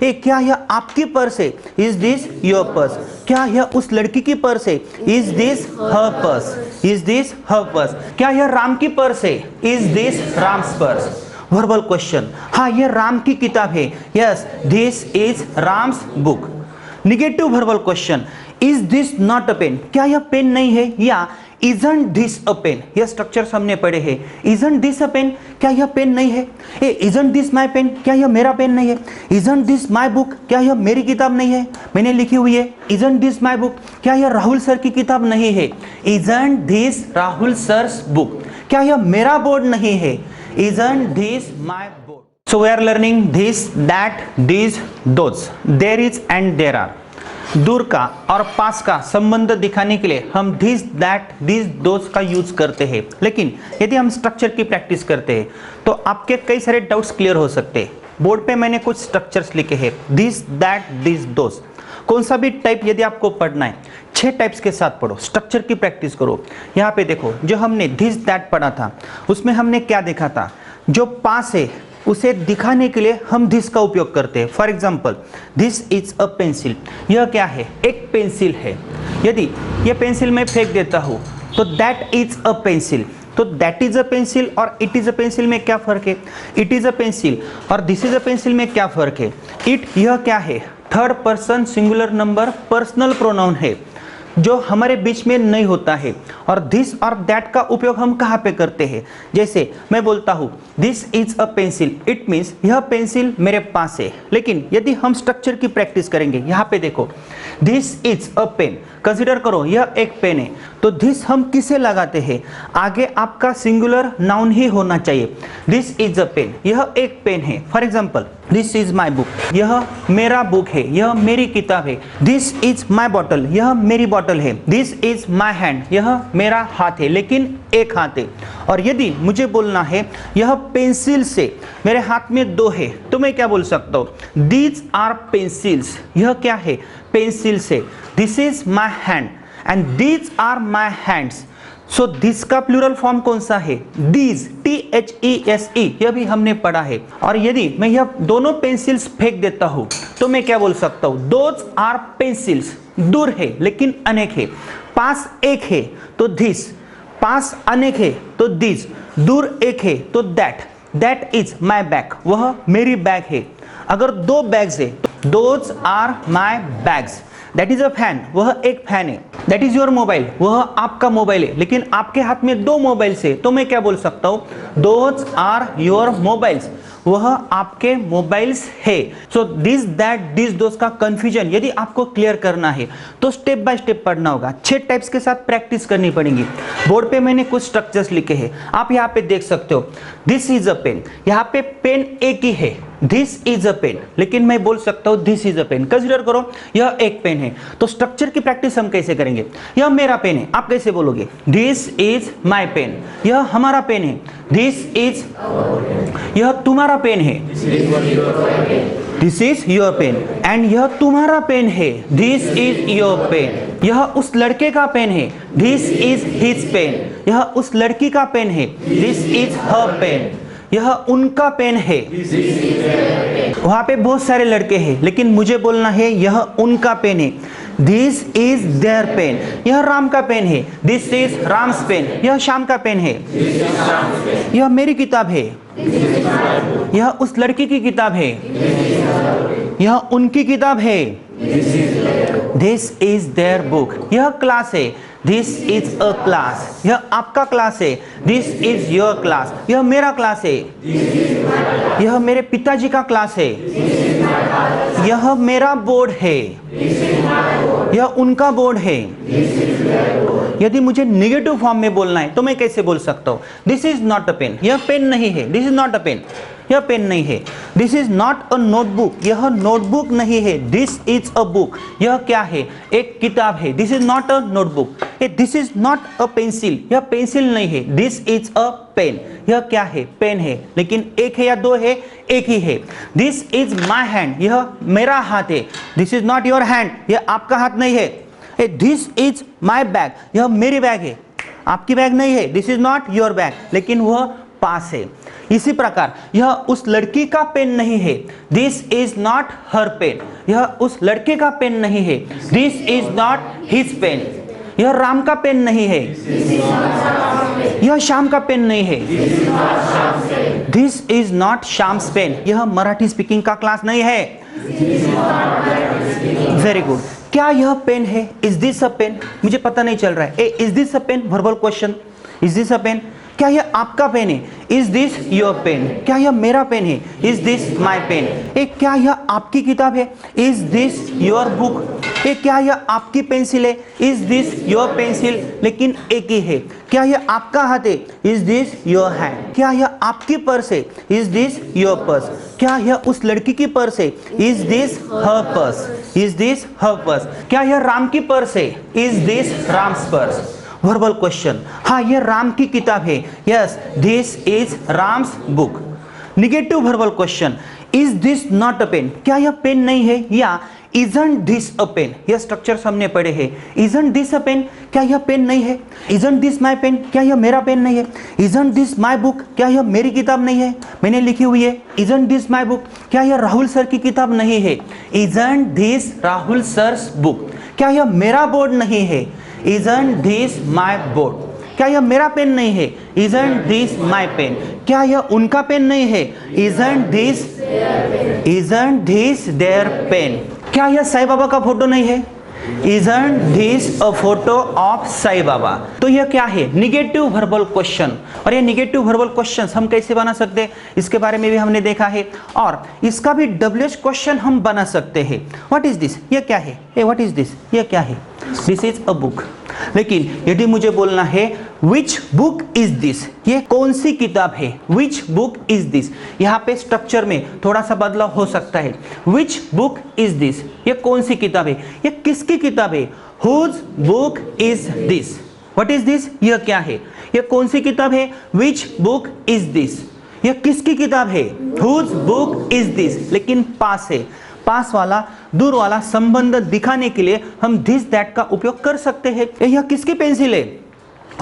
ए क्या यह आपकी पर्स है? Is this your purse? क्या यह उस लड़की की पर्स है? Is this her purse? Is this her purse? क्या यह राम की पर्स है? Is this Ram's purse? Verbal question, हाँ यह राम की किताब है, yes this is Ram's book. Negative verbal question, is this not a pen? क्या यह पेन नहीं है? या इजंट दिस अ पेन? यह स्ट्रक्चर हमने पढ़े हैं। Isn't this a pen? क्या यह पेन नहीं है? A isn't this my pen? क्या यह मेरा पेन नहीं है? Isn't this my book? क्या यह मेरी किताब नहीं है, मैंने लिखी हुई है? Isn't this my book? क्या यह राहुल सर की किताब नहीं है? Isn't this Rahul sir's book? क्या यह मेरा बोर्ड नहीं है? Isn't this my board? So we are learning this, that, this, those, there is and there are. दूर का और पास का संबंध दिखाने के लिए हम दिस, दैट, दिस, दोज का यूज करते हैं। लेकिन यदि हम स्ट्रक्चर की प्रैक्टिस करते हैं तो आपके कई सारे डाउट्स क्लियर हो सकते हैं। बोर्ड पे मैंने कुछ स्ट्रक्चर्स लिखे हैं, दिस, दैट, दिस, दोज। कौन सा भी टाइप यदि आपको पढ़ना है 6 टाइप्स के साथ पढ़ो, स्ट्रक्चर की प्रैक्टिस करो। यहाँ पे देखो, जो हमने दिस, दैट पढ़ा था उसमें हमने क्या देखा था? जो पास है उसे दिखाने के लिए हम दिस का उपयोग करते हैं। For example, this is a pencil. यह क्या है? एक पेंसिल है। यदि यह पेंसिल मैं फेंक देता हूँ तो दैट इज अ पेंसिल। तो दैट इज अ पेंसिल और इट इज अ पेंसिल में क्या फर्क है? इट इज अ पेंसिल और दिस इज अ पेंसिल में क्या फर्क है? इट, यह क्या है? Third person singular number personal pronoun है जो हमारे बीच में नहीं होता है। और दिस और दैट का उपयोग हम कहाँ पे करते हैं? जैसे मैं बोलता हूँ this is a pencil, it means यह पेंसिल मेरे पास है। लेकिन यदि हम स्ट्रक्चर की प्रैक्टिस करेंगे, यहाँ पे देखो, this is a pen, consider करो यह एक पेन है, तो दिस हम किसे लगाते हैं? आगे आपका सिंगुलर नाउन ही होना चाहिए। दिस इज अ पेन, यह एक पेन है। For example, this is my book, यह मेरा बुक है, यह मेरी किताब है। दिस इज माई बॉटल, यह मेरी बॉटल है। दिस इज माई हैंड, यह मेरा हाथ है, लेकिन एक हाथ है। और यदि मुझे बोलना है यह पेंसिल से, मेरे हाथ में 2 है, तो मैं क्या बोल सकता हूँ? दीज आर पेंसिल्स, यह क्या है? पेंसिल से। This is my hand and these are my hands. So this का प्लूरल फॉर्म कौन सा है? दीज, THESE, यह भी हमने पढ़ा है। और यदि मैं यह दोनों पेंसिल्स फेंक देता हूं तो मैं क्या बोल सकता हूं? Those are pencils. दूर है लेकिन अनेक है। पास एक है तो दिस, पास अनेक है तो दिस, दूर एक है तो that. That is my bag, वह मेरी बैग है। अगर 2 बैग्स है, those are my bags. That is a fan, वह एक फैन है। दैट इज योर मोबाइल, वह आपका मोबाइल है, लेकिन आपके हाथ में 2 मोबाइल है, तो मैं क्या बोल सकता हूँ? दोज आर योर मोबाइल्स, वह आपके मोबाइल्स है। सो दिस, दैट, दिस, दोस का कंफ्यूजन यदि आपको क्लियर करना है तो स्टेप बाय स्टेप पढ़ना होगा। 6 टाइप्स के साथ प्रैक्टिस करनी पड़ेगी। बोर्ड पे मैंने कुछ स्ट्रक्चर्स लिखे हैं, आप यहाँ पे देख सकते हो। दिस इज अ पेन, यहाँ पे पेन एक ही है, दिस इज अ पेन, लेकिन मैं बोल सकता हूँ this is a pen. Consider करो यह एक पेन है। तो स्ट्रक्चर की प्रैक्टिस हम कैसे करेंगे? यह मेरा पेन है, आप कैसे बोलोगे? This is my pen. यह हमारा पेन है, दिस इज, यह तुम्हारा पेन है, this is your pen. And यह तुम्हारा पेन है, दिस इज योर पेन। यह उस लड़के का पेन है, दिस इज हिज पेन। यह उस लड़की का पेन है, दिस इज हर पेन। यह उनका पेन है। वहां पे बहुत सारे लड़के हैं, लेकिन मुझे बोलना है यह उनका पेन है, दिस इज देयर पेन। यह राम का पेन है, दिस इज राम्स पेन। यह श्याम का पेन है, यह मेरी किताब है। यह उस लड़की की किताब है, यह उनकी किताब है। This is their book. यह क्लास है, दिस इज अ क्लास। यह आपका क्लास है, दिस इज योर क्लास। यह मेरा क्लास है, यह मेरे पिताजी का क्लास है। यह मेरा बोर्ड है, यह उनका बोर्ड है। यदि मुझे नेगेटिव फॉर्म में बोलना है तो मैं कैसे बोल सकता हूँ? This is not a pen, यह पेन नहीं है। This is not a pen, यह पेन नहीं है। This is not a notebook, यह नोटबुक नहीं है। दिस इज अ बुक, यह क्या है? एक किताब है। This is not a notebook. This is not a pencil, यह पेंसिल नहीं है। दिस इज अ पेन, यह क्या है? पेन है, लेकिन एक है या 2 है? एक ही है। दिस इज माई हैंड, यह मेरा हाथ है। This is not your hand, यह आपका हाथ नहीं है। दिस इज माई बैग, यह मेरी बैग है, आपकी बैग नहीं है। This is not your bag, लेकिन वह पास है। इसी प्रकार यह उस लड़की का पेन नहीं है, this is not her pen. यह उस लड़के का पेन नहीं है, this is not his pen. यह राम का पेन नहीं है, यह श्याम का पेन नहीं है, this is not Shyam's pen. यह मराठी स्पीकिंग का क्लास नहीं है। Very good. क्या यह पेन है? Is this a pen? मुझे पता नहीं चल रहा है। Is this a pen? Verbal question. Is this a pen? क्या यह आपका पेन है? Is this your pen? क्या यह मेरा पेन है? Is this my pen? क्या यह आपकी किताब है? Is this your book? क्या यह आपकी पेंसिल है? Is this your pencil? लेकिन एक ही है। क्या यह आपका हाथ है? Is this your hand? क्या यह आपकी पर्स है? Is this your purse? क्या यह उस लड़की की पर्स है? Is this her purse? Is this her purse? क्या यह राम की पर्स है? Is this Ram's purse? Verbal question. हाँ, यह राम की किताब है। Yes, this is Ram's book. Negative verbal question. Is this not a pen? क्या यह पेन नहीं है? या इजंट दिस अ पेन? यह स्ट्रक्चर हमने पढ़े हैं। Isn't this a pen? क्या यह पेन नहीं है? Isn't this my pen? क्या यह मेरा पेन नहीं है? Isn't this my book? क्या यह मेरी किताब नहीं है, मैंने लिखी हुई है? Isn't this my book? क्या यह राहुल सर की किताब नहीं है? Isn't this Rahul sir's book? क्या यह मेरा बोर्ड नहीं है? Isn't this my board? क्या यह मेरा पेन नहीं है? Isn't this my pen? क्या यह उनका पेन नहीं है? Isn't this their pen? क्या यह साईं बाबा का फोटो नहीं है? Isn't this a photo of Sai Baba? तो यह क्या है? Negative verbal question. और ये निगेटिव वर्बल क्वेश्चन हम कैसे बना सकते हैं, इसके बारे में भी हमने देखा है। और इसका भी डब्ल्यूएच क्वेश्चन हम बना सकते हैं। What is this? यह क्या है? What is this? यह क्या है? This is a book. लेकिन यदि मुझे बोलना है विच बुक इज दिस, ये कौन सी किताब है? Which book is this? यहाँ पे स्ट्रक्चर में थोड़ा सा बदलाव हो सकता है। Which book is this? ये कौन सी किताब है? ये किसकी किताब है? Whose book is this? What is this? यह क्या है? ये कौन सी किताब है? Which book is this? यह किसकी किताब है? Whose book is this? लेकिन पास है। पास वाला, दूर वाला संबंध दिखाने के लिए हम दिस दैट का उपयोग कर सकते हैं। यह किसकी पेंसिल है?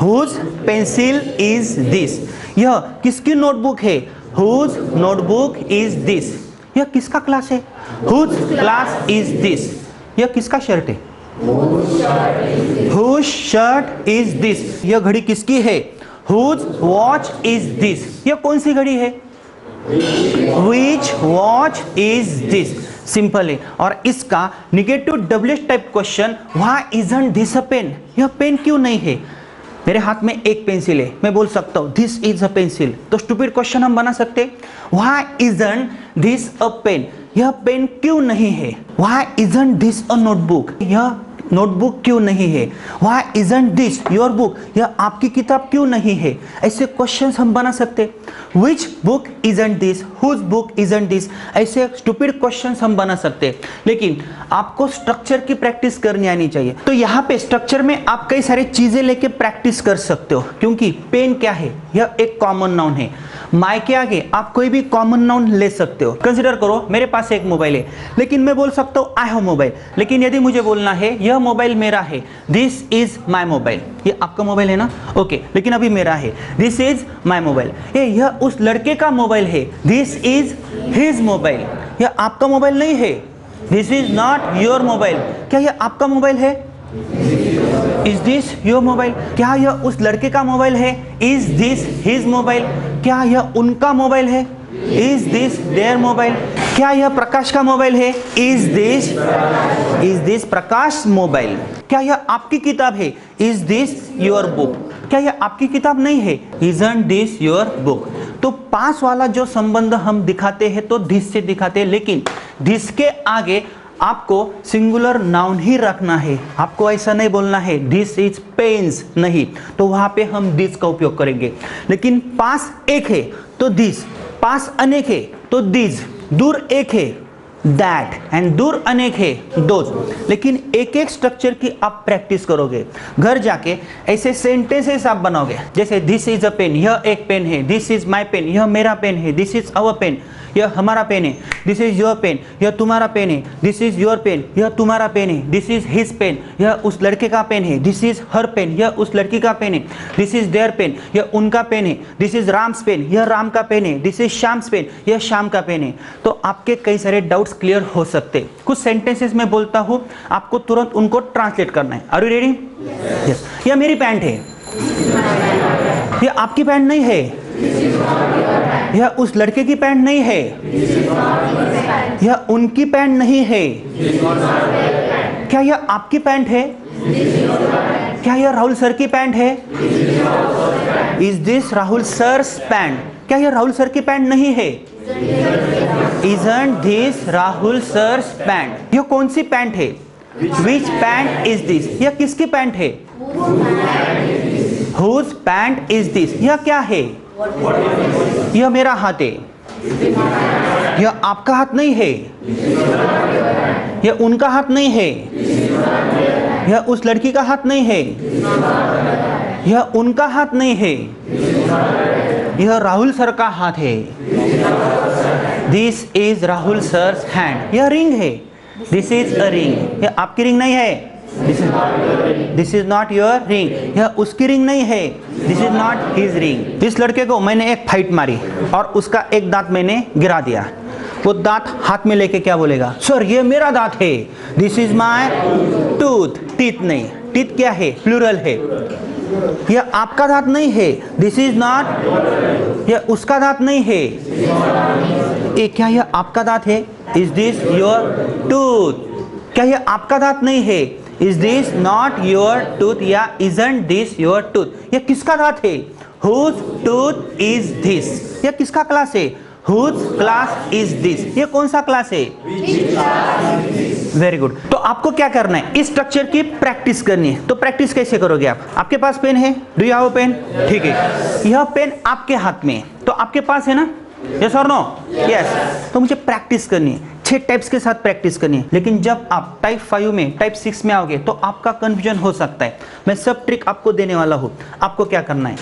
Whose pencil is this? यह किसकी नोटबुक है? Whose notebook is this? यह किसका क्लास है? Whose class is this? यह किसका शर्ट है? Whose shirt is this? यह घड़ी किसकी है? Whose watch is this? यह कौन सी घड़ी है? Which watch is this? Simple है। और इसका negative WH type question, why isn't this a pen? यह पेन क्यों नहीं है? मेरे हाथ में एक पेंसिल है, मैं बोल सकता हूँ दिस इज अ पेंसिल। तो स्टूपिड क्वेश्चन हम बना सकते हैं, why isn't this a pen? यह पेन क्यों नहीं है? Why isn't this a notebook? यह नोटबुक क्यों नहीं है? Why isn't this your book? यह आपकी किताब क्यों नहीं है? ऐसे क्वेश्चंस हम बना सकते हैं। Which book isn't this? Whose book isn't this? ऐसे स्टूपिड क्वेश्चंस हम बना सकते हैं। लेकिन आपको स्ट्रक्चर की प्रैक्टिस करनी आनी चाहिए। तो यहाँ पे स्ट्रक्चर में आप कई सारी चीजें लेके प्रैक्टिस कर सकते हो, क्योंकि पेन क्या है? यह एक कॉमन नाउन है। माई के आगे आप कोई भी कॉमन नाउन ले सकते हो। कंसिडर करो मेरे पास एक मोबाइल है, लेकिन मैं बोल सकता हूँ आई हैव मोबाइल। लेकिन यदि मुझे बोलना है यह मोबाइल मेरा है, दिस इज माई मोबाइल। ये आपका मोबाइल है ना? ओके, लेकिन अभी मेरा है, दिस इज माई मोबाइल। यह उस लड़के का मोबाइल है, दिस इज हिज मोबाइल। यह आपका मोबाइल नहीं है, this is not your mobile. क्या यह आपका मोबाइल है? Is this your mobile? क्या यह उस लड़के का मोबाइल है? Is this his mobile? क्या यह उनका मोबाइल है? Is this there mobile? क्या यह प्रकाश का मोबाइल है? Is this Prakash mobile? क्या यह आपकी किताब है? Is this your book? क्या यह आपकी किताब नहीं है? Isn't this your book? तो पास वाला जो संबंध हम दिखाते हैं तो दिस से दिखाते हैं, लेकिन दिस के आगे आपको सिंगुलर नाउन ही रखना है। आपको ऐसा नहीं बोलना है दिस इज पेन्स, नहीं, तो वहां पे हम दिस का उपयोग करेंगे। लेकिन पास एक है तो दिस, पास अनेक है तो दिस, दूर एक है दैट, एंड दूर अनेक है दोज। लेकिन एक एक स्ट्रक्चर की आप प्रैक्टिस करोगे, घर जाके ऐसे सेंटेंसेस आप बनाओगे, जैसे दिस इज अ पेन, यह एक पेन है, दिस इज माई पेन, यह मेरा पेन है, दिस इज अवर पेन। यह हमारा पेन है, दिस इज योर पेन, यह तुम्हारा पेन है, दिस इज योर पेन, यह तुम्हारा पेन है, दिस इज हिज पेन, यह उस लड़के का पेन है, दिस इज हर पेन, यह उस लड़की का पेन है, दिस इज देयर पेन, यह उनका पेन है, दिस इज राम्स पेन, यह राम का पेन है, दिस इज श्याम्स पेन, यह श्याम का पेन है। तो आपके कई सारे डाउट्स क्लियर हो सकते। कुछ सेंटेंसेस में बोलता हूं, आपको तुरंत उनको ट्रांसलेट करना है। Are you ready? यस। यह मेरी पैंट है, यह आपकी पैंट नहीं है, यह उस लड़के की पैंट नहीं है, यह उनकी पैंट नहीं है। क्या यह आपकी पैंट है? क्या यह राहुल सर की पैंट है? Is this Rahul sir's pant? क्या यह राहुल सर की पैंट नहीं है? Isn't this Rahul sir's pant? यह कौन सी पैंट है? Which pant is this? यह किसकी पैंट है? Whose pant is this? यह क्या है? यह मेरा हाथ है, यह आपका हाथ नहीं है, यह उनका हाथ नहीं है, यह उस लड़की का हाथ नहीं है, यह उनका हाथ नहीं है, यह राहुल सर का हाथ है। This is Rahul sir's hand. यह रिंग है, दिस इज अ रिंग। यह आपकी रिंग नहीं है, this is not your ring. यह उसकी रिंग नहीं है, this is not his ring. इस लड़के को मैंने एक फाइट मारी और उसका एक दांत मैंने गिरा दिया। वो दांत हाथ में लेके क्या बोलेगा? सर ये मेरा दांत है, this is my tooth. Teeth नहीं, टीथ क्या है? प्लूरल है। यह आपका दांत नहीं है, दिस इज नॉट। यह उसका दांत नहीं है, ये क्या यह आपका दांत है? Is this your tooth? क्या यह आपका दांत नहीं है? Is this not your tooth? या इजंट दिस योर टूथ? यह किसका दांत है? Whose tooth is this? यह किसका क्लास है? Whose class is this? ये कौन सा क्लास है? Very good. तो आपको क्या करना है? इस स्ट्रक्चर की प्रैक्टिस करनी है। तो प्रैक्टिस कैसे करोगे आप? आपके पास पेन है, डू यू हैव पेन? ठीक है, यह पेन आपके हाथ में है, तो आपके पास है ना? यस और नो? यस। तो मुझे प्रैक्टिस करनी है, 6 टाइप्स के साथ प्रैक्टिस करनी है। लेकिन जब आप टाइप 5 में, टाइप 6 में आओगे तो आपका कंफ्यूजन हो सकता है। मैं सब ट्रिक आपको देने वाला हूँ। आपको क्या करना है?